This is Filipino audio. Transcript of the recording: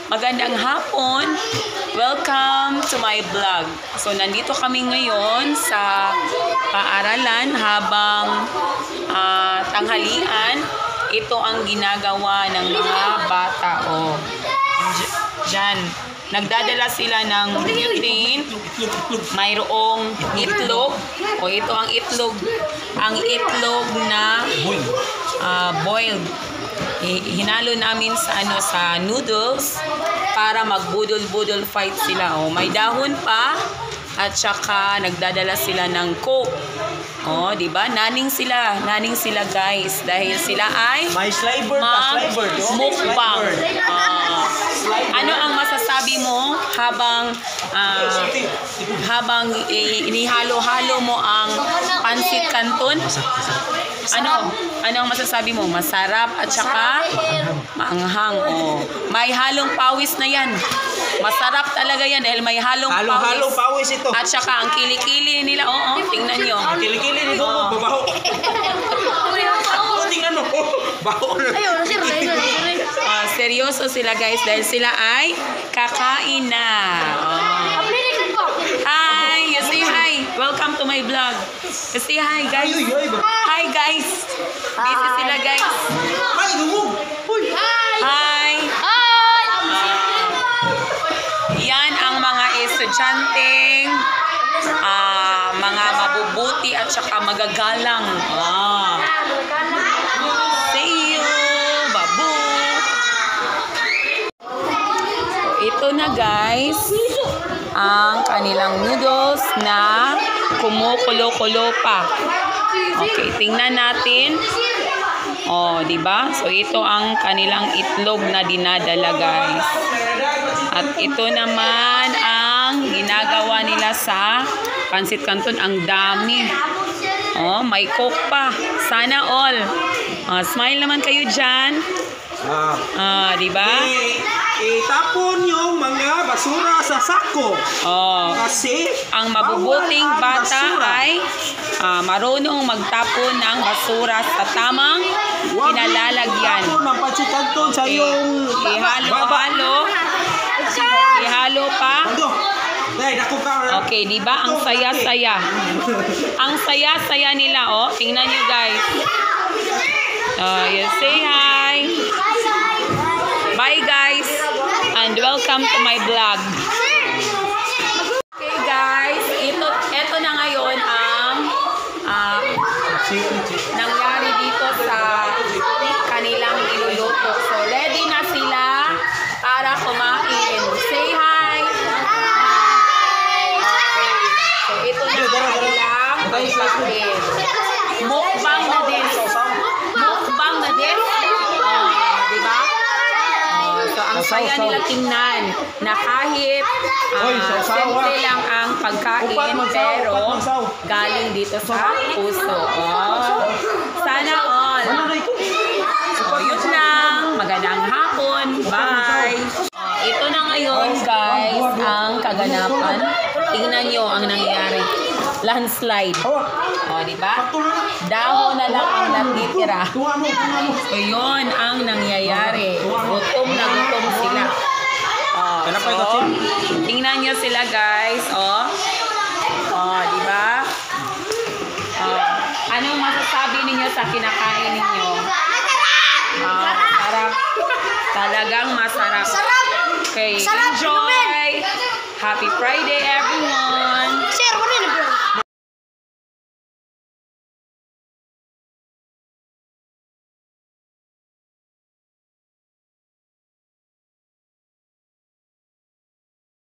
Magandang hapon. Welcome to my vlog. So, nandito kami ngayon sa paaralan habang tanghalian. Ito ang ginagawa ng mga bata. Diyan. Nagdadala sila ng butane. Mayroong itlog. Ito ang itlog. Ang itlog na boiled. Hinalo namin sa noodles para magbudol-budol fight sila. May dahon pa at saka nagdadala sila ng coke. Di ba? Naning sila guys dahil sila ay may sliver mukbang. Ano ang masasabi mo habang inihalo-halo mo ang pansit canton? Ano ang masasabi mo? Masarap at saka maanghang. May halong pawis na yan. Masarap talaga yan dahil may halong pawis ito. At saka ang kilikili nila, tingnan nyo. Ang kilikili nito, babaho. Tingnan mo, baho na. Seryoso sila guys dahil sila ay kakain na. Hi, you say hi. Welcome to my vlog. You say hi guys. Hi guys. Busy sila guys. Hi, lumog. Hi. Yan ang mga estudyanteng mga mabubuti at saka magagalang. See you, babu. Ito na guys ang kanilang noodles na kumukulo-kulo pa. Okay, tingnan natin. Di ba? So ito ang kanilang itlog na dinadala guys. At ito naman ang ginagawa nila sa pansit canton. Ang dami. May coke pa. Sana all. Smile naman kayo dyan. Di ba? Itapon yung mga basura sa sako. Kasi ang mabubuting bata ay marunong magtapon ng basura sa tamang kinalalagyan. Ng pansit canton sa iyong ihalo pa. Okay, di ba? Ang saya-saya. Ang saya-saya nila, tingnan nyo guys. You say hi. Bye guys. And welcome to my vlog. Okay guys, ito na ngayon ang nangyari dito sa kanilang niluluto. So ready na sila para kumain. Say hi. Okay. So ito na kanilang pagkain. Mukbang na din. Mukbang na din. Diba? So ang saya nila tingnan na kahit simple lang ang pagkain pero galing dito sa puso. Sana all. So yun lang. Magandang hapon. Bye. Ito na ngayon guys ang kaganapan. Tingnan nyo ang nangyari. Landslide. Diba? Dahon na lang ang natitira. So yun ang nangyayari. Gutom na gutom sila. So, tingnan nyo sila guys. Diba? Anong masasabi ninyo sa kinakain ninyo? Masarap. Talagang masarap. Okay, enjoy. Happy Friday everyone.